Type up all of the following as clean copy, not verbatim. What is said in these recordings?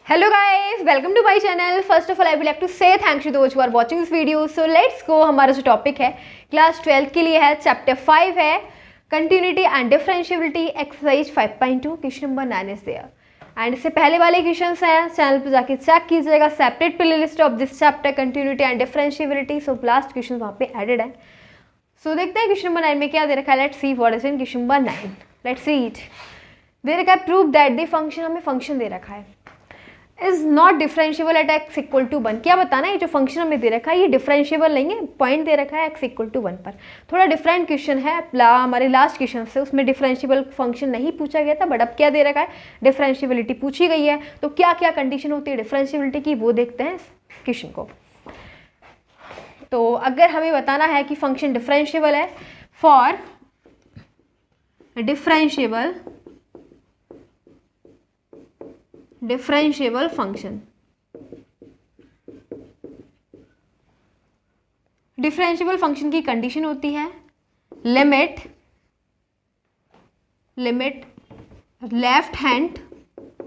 Hello guys, welcome to my channel. First of all, I would like to say thanks to those who are watching this video. So let's go. हमारा जो topic है class 12 के लिए है, chapter 5 है continuity and differentiability, exercise 5.2, question number 9 is there. And इससे पहले वाले क्वेश्चंस हैं, चैनल पे जाके चेक कीजिएगा. Separate play list of this chapter continuity and differentiability. So last question वहाँ पे एडेड है. सो देखते हैं क्वेश्चन नंबर 9 में क्या दे रखा है. Let's see what is in question number 9. Let's see it. दे रखा है प्रूव दैट द फंक्शन, हमें फंक्शन दे रखा है, is not differentiable at x equal to 1. क्या बताना है, ये जो फंक्शन हमें दे रखा है ये डिफरेंशिएबल नहीं है. पॉइंट दे रखा है एक्स इक्वल टू 1 पर. थोड़ा डिफरेंट क्वेश्चन है हमारे लास्ट क्वेश्चन से, उसमें डिफरेंशिएबल फंक्शन नहीं पूछा गया था, बट अब क्या दे रखा है, डिफरेंशिएबिलिटी पूछी गई है. तो क्या क्या कंडीशन होती है डिफरेंशिएबिलिटी की, वो देखते हैं क्वेश्चन को. तो अगर हमें बताना है कि फंक्शन डिफरेंशिएबल है, for differentiable function, differentiable function की कंडीशन होती है limit left hand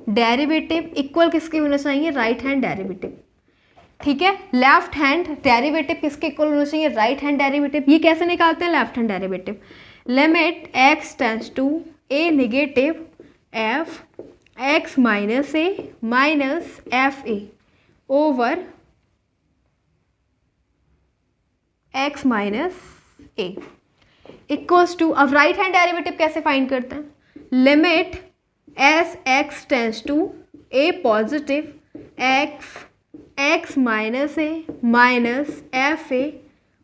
derivative equal किसके होना चाहिए, राइट हैंड डेरिवेटिव. ठीक है, लेफ्ट हैंड डेरिवेटिव किसके इक्वल होना चाहिए, राइट हैंड डेरिवेटिव. ये कैसे निकालते हैं left hand derivative, limit x tends to a negative f x minus A minus F A over x minus a equals to. अब राइट हैंड डेरिवेटिव कैसे find करते हैं, limit as X tends to A positive X minus A minus F A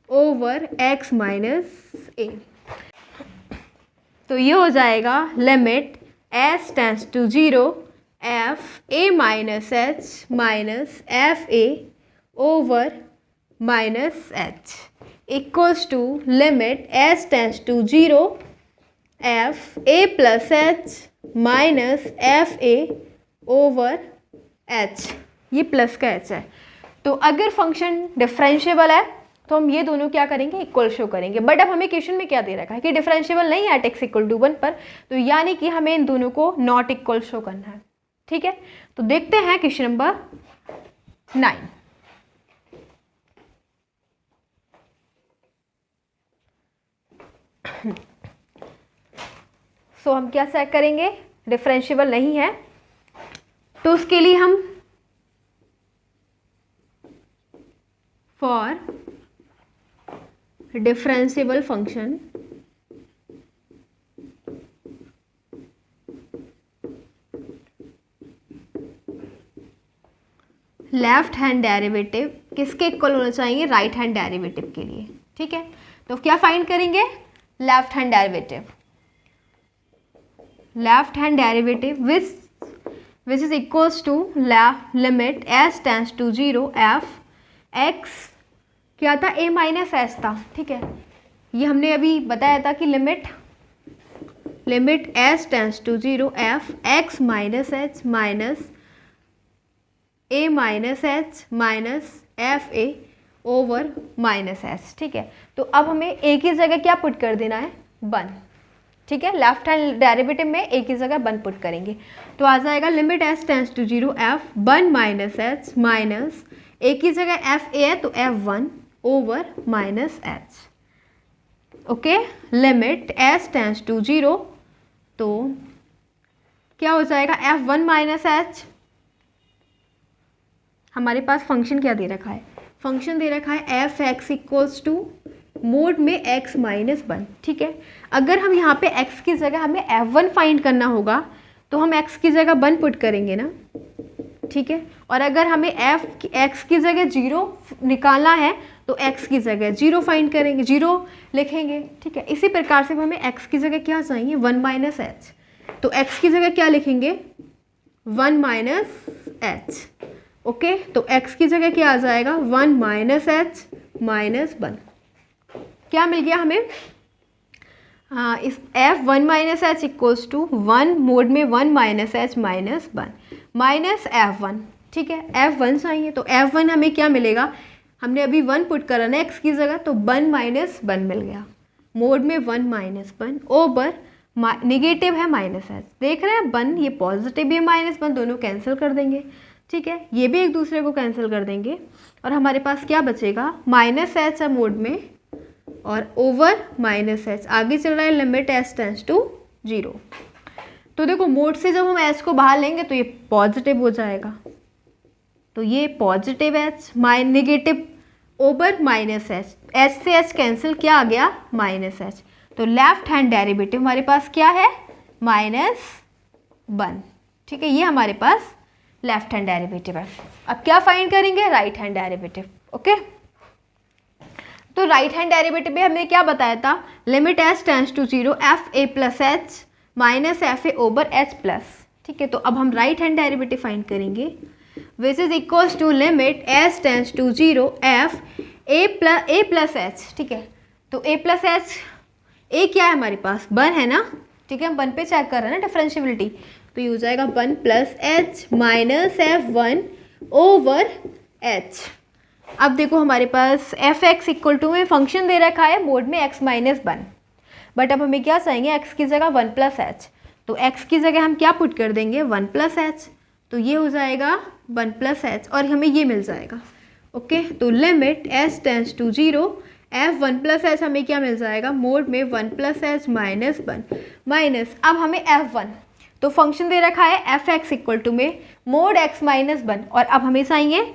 over x minus A. तो ये हो जाएगा limit S tends to 0 F A minus H minus F A over minus H equals to limit S tends to 0 F A plus H minus F A over H. ये plus का H है. तो अगर function differentiable है तो हम ये दोनों क्या करेंगे, इक्वल शो करेंगे. बट अब हमें क्वेश्चन में क्या दे रखा है कि डिफरेंशिएबल नहीं है एट एक्स इक्वल टू 1 पर, तो यानी कि हमें इन दोनों को नॉट इक्वल शो करना है. ठीक है, तो देखते हैं क्वेश्चन नंबर 9. सो हम क्या चेक करेंगे, डिफरेंशिएबल नहीं है तो उसके लिए हम for differentiable function left hand derivative किसके इक्वल होना चाहिए, राइट हैंड डेरिवेटिव के लिए. ठीक है, तो क्या फाइंड करेंगे, left hand derivative which is equals to limit S tends to 0 f x क्या था, a माइनस एच था. ठीक है, ये हमने अभी बताया था कि limit S tends to 0 f x minus H minus A minus H minus F A over minus h. ठीक है, तो अब हमें ए की जगह क्या पुट कर देना है, 1. ठीक है, लेफ्ट हैंड डेरिवेटिव में ए की जगह 1 पुट करेंगे तो आ जाएगा limit S tends to 0 F 1 minus H minus A की जगह एफ ए है तो f1 over minus H. Okay, limit S tends to 0 तो क्या हो जाएगा, f1 माइनस एच. हमारे पास फंक्शन क्या दे रखा है, फंक्शन दे रखा है f x equals to mod में x माइनस 1. ठीक है, अगर हम यहाँ पे x की जगह हमें f1 फाइंड करना होगा तो हम x की जगह 1 पुट करेंगे ना. ठीक है, और अगर हमें x की जगह 0 निकालना है तो x की जगह 0 फाइंड करेंगे, 0 लिखेंगे. ठीक है, इसी प्रकार से हमें x की जगह क्या चाहिए, 1 माइनस एच. तो x की जगह क्या लिखेंगे, 1 माइनस एच. ओके, तो x की जगह क्या आ जाएगा, 1 माइनस एच माइनस 1. क्या मिल गया हमें, इस f1 minus H equals to 1 mod में 1 minus H minus 1 minus f1. ठीक है, f1 चाहिए तो f1 हमें क्या मिलेगा, हमने अभी 1 पुट करा ना x की जगह तो 1 माइनस 1 मिल गया. मोड में 1 माइनस 1 ओवर नेगेटिव है माइनस एच. देख रहे हैं 1, ये पॉजिटिव भी है माइनस 1, दोनों कैंसिल कर देंगे ठीक है, ये भी एक दूसरे को कैंसिल कर देंगे और हमारे पास क्या बचेगा, माइनस एच है मोड में और ओवर माइनस एच, आगे चल रहा है लिमिट एच टेंड्स टू 0। तो देखो मोड से जब हम एच को बाहर लेंगे तो ये पॉजिटिव हो जाएगा, तो ये positive H negative over minus h, H से एच कैंसिल, क्या आ गया माइनस एच। तो लेफ्ट हैंड डेरिवेटिव हमारे पास क्या है, -1। ठीक है, ये हमारे पास लेफ्ट हैंड डेरिवेटिव है। अब क्या फाइंड करेंगे, राइट हैंड डेरिवेटिव। ओके, तो राइट हैंड डेरिवेटिव में हमने क्या बताया था, limit h tends to 0 F A plus H minus F A over h plus. ठीक है, तो अब हम राइट हैंड डेरिवेटिव फाइंड करेंगे which is equals to limit h tends to 0 F A plus h. ठीक है, तो ए प्लस एच, ए क्या है हमारे पास, 1 है ना। ठीक है, हम 1 पे चेक कर रहे हैं ना डिफरेंशियबिलिटी, तो ये हो जाएगा 1 plus H minus F 1 over H. अब देखो हमारे पास एफ एक्स इक्वल टू में फंक्शन दे रखा है मोड में x माइनस 1, बट अब हमें क्या चाहिए, x की जगह 1 प्लस एच, तो x की जगह हम क्या पुट कर देंगे, 1 प्लस एच, तो ये हो जाएगा 1 प्लस एच और हमें ये मिल जाएगा। ओके, तो limit h tends to 0 F 1 plus h, हमें क्या मिल जाएगा, मोड में 1 प्लस एच माइनस 1 माइनस, अब हमें f1, तो फंक्शन दे रखा है एफ एक्स इक्वल टू में मोड x माइनस 1, और अब हमें चाहिए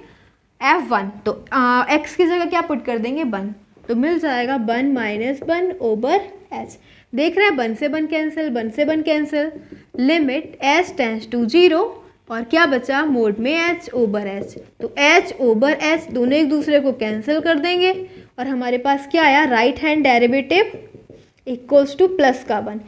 f1, तो x की जगह क्या पुट कर देंगे, 1, तो मिल जाएगा 1 माइनस 1 ओवर h। देख रहे हैं 1 से 1 कैंसिल, 1 से 1 cancel, limit h tends to 0 और क्या बचा, मोड में h ओवर h, तो h ओवर h दोनों एक दूसरे को कैंसिल कर देंगे और हमारे पास क्या आया, right hand derivative equals two plus का 1।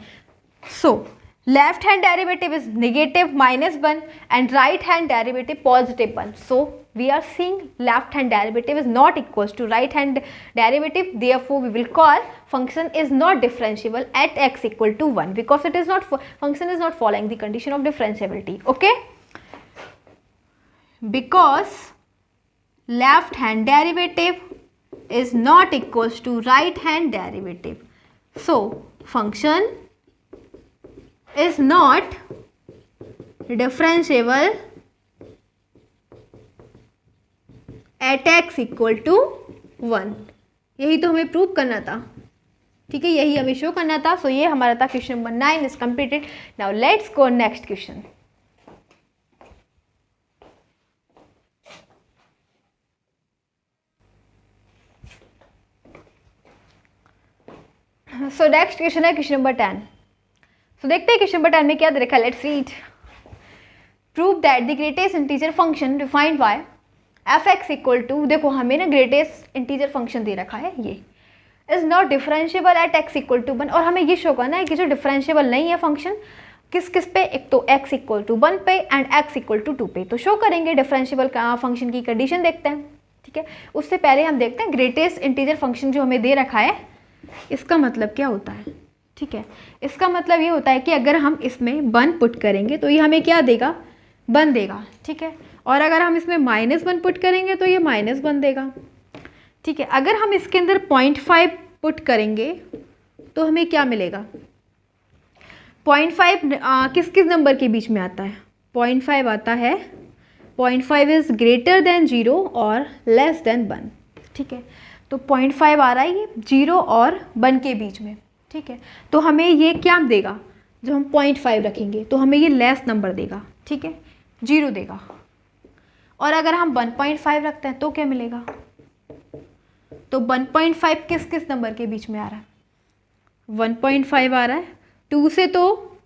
So left hand derivative is negative -1 and right hand derivative +1. So we are seeing left hand derivative is not equals to right hand derivative, therefore we will call function is not differentiable at x equal to 1 because it is not, function is not following the condition of differentiability. Okay, because left hand derivative is not equals to right hand derivative, so function is not differentiable at x equal to 1। यही तो हमें prove करना था। ठीक है, यही हमें show करना था। सो ये हमारा था question number 9 is completed. Now let's go next question. So next question है क्वेश्चन नंबर 10। तो देखते हैं क्वेश्चन नंबर 10 में क्या दे रखा है। Let's read. Prove that the greatest integer function defined by f x equal to, देखो हमें ना ग्रेटेस्ट इंटीजर फंक्शन दे रखा है, ये is not differentiable at x equal to 1, और हमें ये शो करना है कि जो डिफरेंशिएबल नहीं है फंक्शन किस किस पे, एक तो x इक्वल टू 1 पे एंड x इक्वल टू 2 पे। तो शो करेंगे डिफरेंशिएबल फंक्शन की कंडीशन देखते हैं। ठीक है, उससे पहले हम देखते हैं ग्रेटेस्ट इंटीजर फंक्शन जो हमें दे रखा है इसका मतलब क्या होता है। ठीक है, इसका मतलब ये होता है कि अगर हम इसमें 1 पुट करेंगे तो ये हमें क्या देगा, 1 देगा। ठीक है, और अगर हम इसमें -1 पुट करेंगे तो ये -1 देगा। ठीक है, अगर हम इसके अंदर 0.5 पुट करेंगे तो हमें क्या मिलेगा, 0.5 किस किस नंबर के बीच में आता है, 0.5 आता है, 0.5 इज़ ग्रेटर देन 0 और लेस देन 1। ठीक है, तो 0.5 आ रहा है ये 0 और 1 के बीच में। ठीक है, तो हमें ये क्या देगा, जब हम 0.5 रखेंगे तो हमें ये लेस नंबर देगा। ठीक है, 0 देगा, और अगर हम 1.5 रखते हैं तो क्या मिलेगा, तो 1.5 किस किस नंबर के बीच में आ रहा है, 1.5 आ रहा है, 2 से तो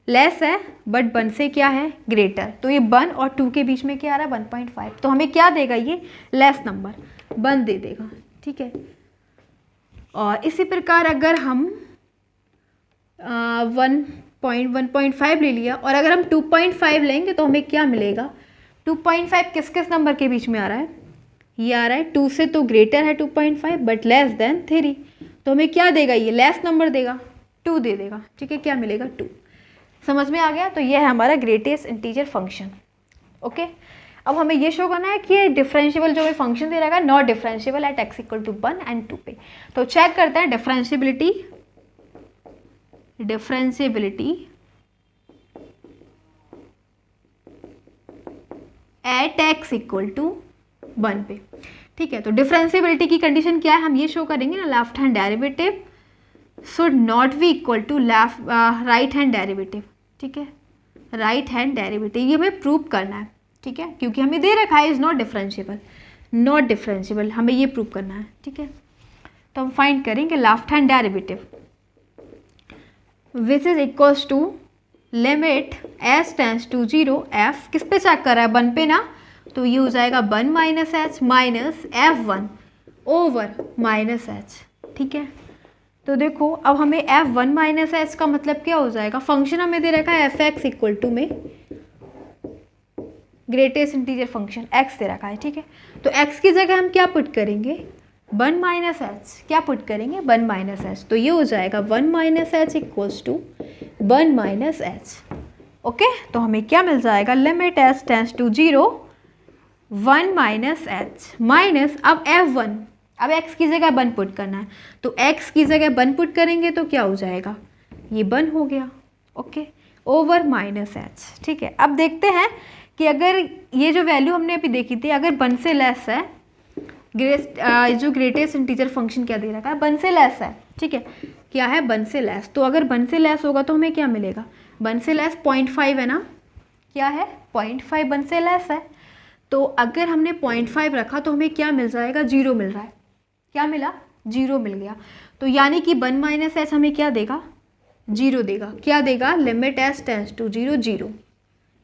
लेस है बट 1 से क्या है ग्रेटर, तो ये 1 और 2 के बीच में क्या आ रहा है 1.5, तो हमें क्या देगा, ये लेस नंबर 1 दे देगा। ठीक है, और इसी प्रकार अगर हम 1.5 ले लिया और अगर हम 2.5 लेंगे तो हमें क्या मिलेगा, 2.5 किस किस नंबर के बीच में आ रहा है, ये आ रहा है 2 से तो ग्रेटर है 2.5 बट लेस देन 3, तो हमें क्या देगा, ये लेस नंबर देगा, 2 दे देगा। ठीक है, क्या मिलेगा 2। समझ में आ गया, तो ये है हमारा ग्रेटेस्ट इंटीजर फंक्शन। ओके, अब हमें ये शो करना है कि ये डिफरेंशिएबल जो हमें फंक्शन दे रहा है not differentiable at x equal to 1 and 2 पे। तो चेक करते हैं differentiability at x equal to 1 पे। ठीक है, तो डिफरेंशिएबिलिटी की कंडीशन क्या है, हम ये शो करेंगे ना, left hand derivative should not be equal to right hand derivative. ठीक है, राइट हैंड डेरिवेटिव ये हमें प्रूव करना है। ठीक है, क्योंकि हमें दे रखा है is not differentiable, not differentiable, हमें ये प्रूव करना है। ठीक है, तो हम फाइंड करेंगे left hand derivative which is equals to limit S tends to 0 f किस पे चेक कर रहा है, 1 पे ना, तो ये हो जाएगा 1 minus H minus F1 over minus h. ठीक है, तो देखो अब हमें F1 माइनस एच का मतलब क्या हो जाएगा, फंक्शन हमें दे रखा है एफ एक्स इक्वल टू में ग्रेटेस्ट इंटीजर फंक्शन x दे रखा है। ठीक है, तो x की जगह हम क्या पुट करेंगे, 1 माइनस एच, क्या पुट करेंगे 1 माइनस एच, तो ये हो जाएगा 1 minus H equals to 1 minus H. Okay, तो हमें क्या मिल जाएगा, limit S tends to 0 1 minus H minus अब F1, अब x की जगह 1 पुट करना है, तो x की जगह 1 पुट करेंगे तो क्या हो जाएगा, ये 1 हो गया। Okay, over minus h. ठीक है, अब देखते हैं कि अगर ये जो वैल्यू हमने अभी देखी थी अगर 1 से लेस है, जो ग्रेटेस्ट इंटीजर फंक्शन क्या दे रखा है, 1 से लेस है। ठीक है, क्या है 1 से लेस, तो अगर 1 से लेस होगा तो हमें क्या मिलेगा, 1 से लेस 0.5 है ना, क्या है 0.5, 1 से लेस है, तो अगर हमने 0.5 रखा तो हमें क्या मिल जाएगा, 0 मिल रहा है, क्या मिला 0 मिल गया, तो यानी कि 1 माइनस एच हमें क्या देगा, 0 देगा, क्या देगा, लिमिट एस टेंस टू 0 0।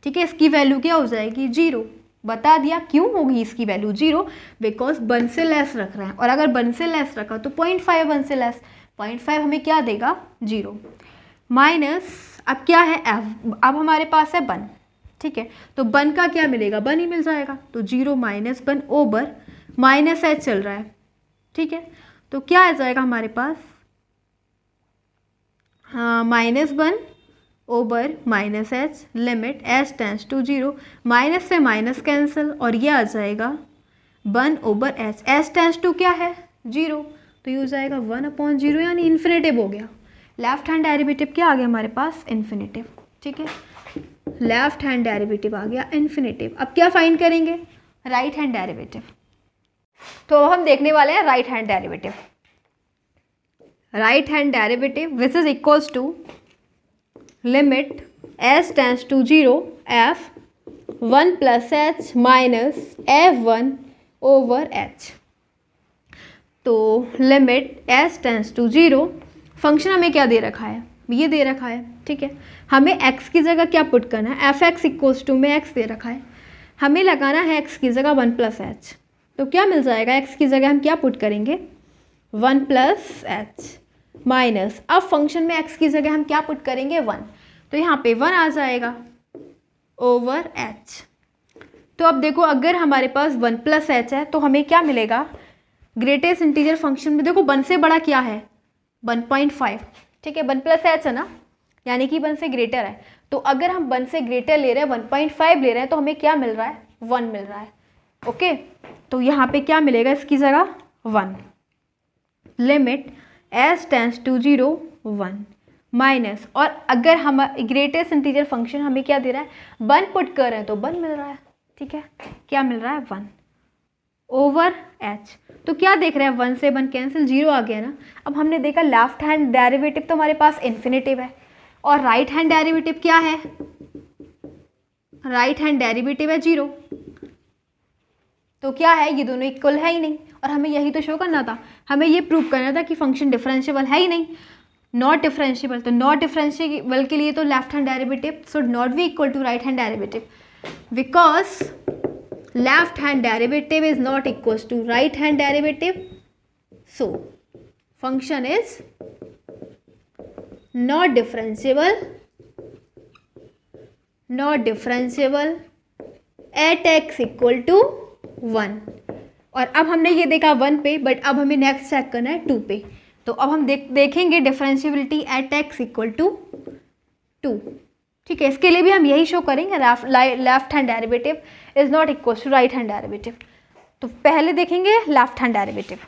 ठीक है, इसकी वैल्यू क्या हो जाएगी 0, बता दिया क्यों होगी इसकी वैल्यू 0, बिकॉज 1 से लेस रख रहे हैं, और अगर 1 से लेस रखा तो 0.5 1 से लेस, 0.5 हमें क्या देगा 0 माइनस अब क्या है f, अब हमारे पास है 1। ठीक है, तो 1 का क्या मिलेगा, 1 ही मिल जाएगा, तो 0 माइनस 1 ओवर माइनस एच चल रहा है। ठीक है, तो क्या आ जाएगा हमारे पास, minus 1 over minus H limit H tends to 0, minus से माइनस कैंसिल और ये आ जाएगा 1 over H, H tends to क्या है 0, तो ये हो जाएगा 1/0 यानी इन्फिनेटिव हो गया। लेफ्ट हैंड डेरिवेटिव क्या आ गया हमारे पास, इन्फिनेटिव। ठीक है, लेफ्ट हैंड डेरिवेटिव आ गया इन्फिनेटिव। अब क्या फाइंड करेंगे, राइट हैंड डेरिवेटिव, तो हम देखने वाले हैं right hand derivative. Right hand derivative which is equals to limit S tends to 0 F 1 plus H minus F1 over H. तो limit S tends to 0, function हमें क्या दे रखा है, ये दे रखा है। ठीक है, हमें x की जगह क्या पुट करना है, एफ एक्स इक्वल्स टू में x दे रखा है, हमें लगाना है x की जगह 1 प्लस एच, तो क्या मिल जाएगा, x की जगह हम क्या पुट करेंगे 1 प्लस एच माइनस अब फंक्शन में x की जगह हम क्या पुट करेंगे 1, तो यहाँ पे 1 आ जाएगा ओवर h। तो अब देखो अगर हमारे पास 1 प्लस एच है तो हमें क्या मिलेगा, ग्रेटेस्ट इंटीजर फंक्शन में देखो 1 से बड़ा क्या है 1.5। ठीक है, 1 प्लस एच है ना, यानी कि 1 से ग्रेटर है, तो अगर हम 1 से ग्रेटर ले रहे हैं 1.5 ले रहे हैं तो हमें क्या मिल रहा है 1 मिल रहा है। ओके, तो यहाँ पे क्या मिलेगा इसकी जगह 1, limit S tends to 0 1 minus, और अगर हम ग्रेटेस्ट इंटीजर फंक्शन हमें क्या दे रहा है 1 पुट कर रहे हैं तो 1 मिल रहा है। ठीक है, क्या मिल रहा है 1 ओवर h। तो क्या देख रहे हैं 1 से 1 कैंसिल, 0 आ गया ना। अब हमने देखा लेफ्ट हैंड डेरिवेटिव तो हमारे पास इन्फिनेटिव है, और राइट हैंड डेरिवेटिव क्या है, राइट हैंड डेरिवेटिव है 0, तो क्या है ये दोनों इक्वल है ही नहीं, और हमें यही तो शो करना था, हमें ये प्रूव करना था कि फंक्शन डिफरेंशिएबल है ही नहीं, नॉट डिफरेंशिएबल। तो नॉट डिफरेंशिएबल के लिए तो left hand derivative should not be equal to right hand derivative, because left hand derivative is not equals to right hand derivative, so function is not differentiable at x equal to 1। और अब हमने ये देखा 1 पे, but अब हमें next check करना है 2 पे, तो अब हम देखेंगे differentiability at x equal to 2। ठीक है, इसके लिए भी हम यही शो करेंगे left hand derivative is not equal to right hand derivative. तो पहले देखेंगे लेफ्ट हैंड डेरिवेटिव।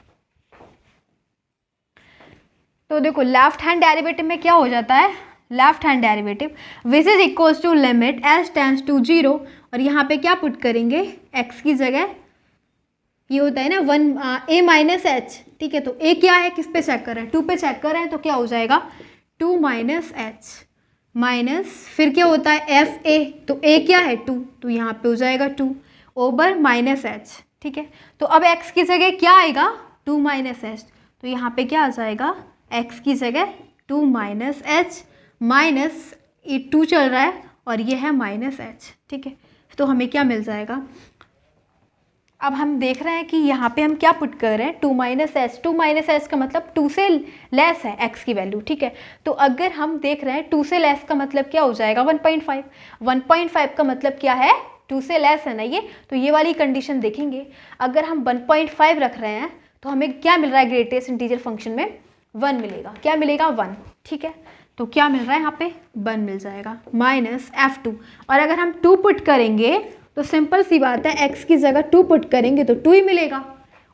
तो देखो लेफ्ट हैंड डेरिवेटिव में क्या हो जाता है, left hand derivative which is equals to limit S tends to 0, और यहाँ पे क्या पुट करेंगे, x की जगह ये होता है ना 1 a माइनस एच, ठीक है। तो a क्या है, किस पे चेक कर रहे हैं, 2 पे चेक कर रहे हैं, तो क्या हो जाएगा 2 माइनस एच माइनस फिर क्या होता है एफ ए, तो a क्या है 2, तो यहाँ पे हो जाएगा 2 ओवर माइनस एच, ठीक है। तो अब x की जगह क्या आएगा 2 माइनस एच, तो यहाँ पे क्या आ जाएगा x की जगह 2 माइनस एच माइनस ये 2 चल रहा है और ये है माइनस एच, ठीक है। तो हमें क्या मिल जाएगा, अब हम देख रहे हैं कि यहाँ पे हम क्या पुट कर रहे हैं 2 माइनस एच, 2 माइनस एच का मतलब 2 से लेस है x की वैल्यू, ठीक है। तो अगर हम देख रहे हैं 2 से लेस का मतलब क्या हो जाएगा 1.5, 1.5 का मतलब क्या है 2 से लेस है ना ये, तो ये वाली कंडीशन देखेंगे। अगर हम 1.5 रख रहे हैं तो हमें क्या मिल रहा है ग्रेटेस्ट इंटीजर फंक्शन में 1 मिलेगा, क्या मिलेगा 1, ठीक है। तो क्या मिल रहा है यहाँ पे 1 मिल जाएगा माइनस F2, और अगर हम 2 पुट करेंगे तो सिंपल सी बात है x की जगह 2 पुट करेंगे तो 2 ही मिलेगा,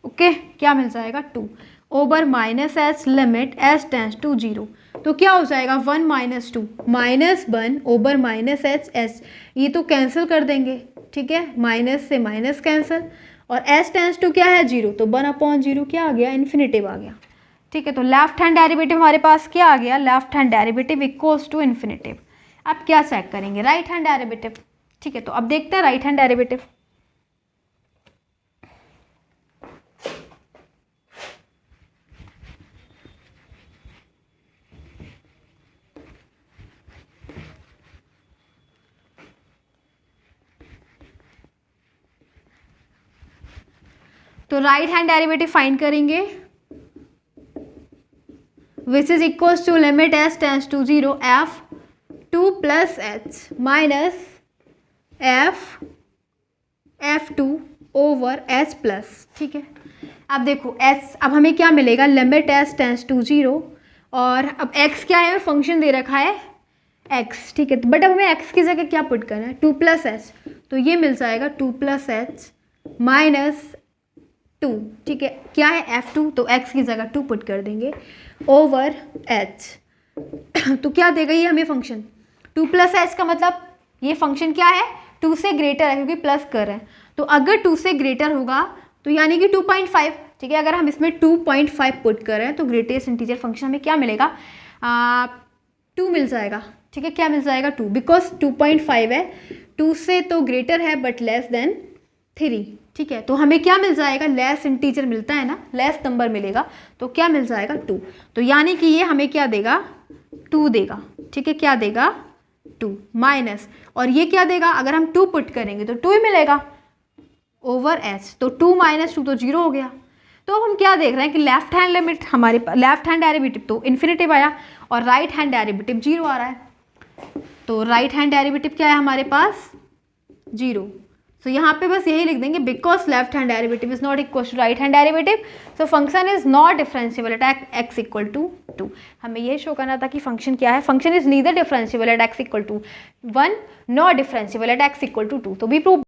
ओके। क्या मिल जाएगा 2 over minus H limit h tends to 0, तो क्या हो जाएगा 1 minus 2 minus 1 over minus h, h ये तो कैंसिल कर देंगे, ठीक है, माइनस से माइनस कैंसिल, और एच टेंड्स टू क्या है 0, तो 1/0 क्या आ गया इन्फिनेटिव आ गया, ठीक है। तो लेफ्ट हैंड डेरिवेटिव हमारे पास क्या आ गया, left hand derivative equals to infinitive. अब क्या चेक करेंगे राइट हैंड डेरिवेटिव, ठीक है। तो अब देखते हैं राइट हैंड डेरिवेटिव, तो राइट हैंड डेरिवेटिव फाइंड करेंगे which is equals to limit S tends to 0 f2 plus H minus F2 over h plus, ठीक है। अब देखो s, अब हमें क्या मिलेगा लिमिट एस टेंड्स टू 0, और अब x क्या है फंक्शन दे रखा है x, ठीक है। बट अब हमें x की जगह क्या पुट करना है 2 प्लस एच, तो ये मिल जाएगा 2 प्लस एच माइनस 2, ठीक है। क्या है F2, तो x की जगह 2 पुट कर देंगे ओवर h, तो क्या देगा ये हमें फंक्शन 2 प्लस एच का मतलब ये फंक्शन क्या है 2 से ग्रेटर है क्योंकि प्लस कर रहे हैं, तो अगर 2 से ग्रेटर होगा तो यानी कि 2.5, ठीक है। अगर हम इसमें 2.5 पुट कर रहे हैं तो ग्रेटेस्ट इंटीजर फंक्शन हमें क्या मिलेगा 2 मिल जाएगा, ठीक है। क्या मिल जाएगा 2, बिकॉज 2.5 है, 2 से तो ग्रेटर है बट लेस देन 3, ठीक है। तो हमें क्या मिल जाएगा लेस इंटीजर मिलता है ना, लेस नंबर मिलेगा, तो क्या मिल जाएगा 2, तो यानी कि ये हमें क्या देगा 2 देगा, ठीक है। क्या देगा 2 माइनस, और ये क्या देगा अगर हम 2 पुट करेंगे तो 2 ही मिलेगा ओवर एच, तो 2 माइनस 2 तो 0 हो गया। तो अब हम क्या देख रहे हैं कि लेफ्ट हैंड लिमिट हमारे लेफ्ट हैंड डेरिवेटिव तो इन्फिनेटिव आया और राइट हैंड डेरिवेटिव 0 आ रहा है, तो राइट हैंड डेरिवेटिव क्या है हमारे पास 0। तो यहाँ पे बस यही लिख देंगे because left hand derivative is not equal to right hand derivative, so function is not differentiable at x equal to 2। हमें ये शो करना था कि फंक्शन क्या है, function is neither differentiable at x equal to 1 not differentiable at x equal to 2, तो भी prove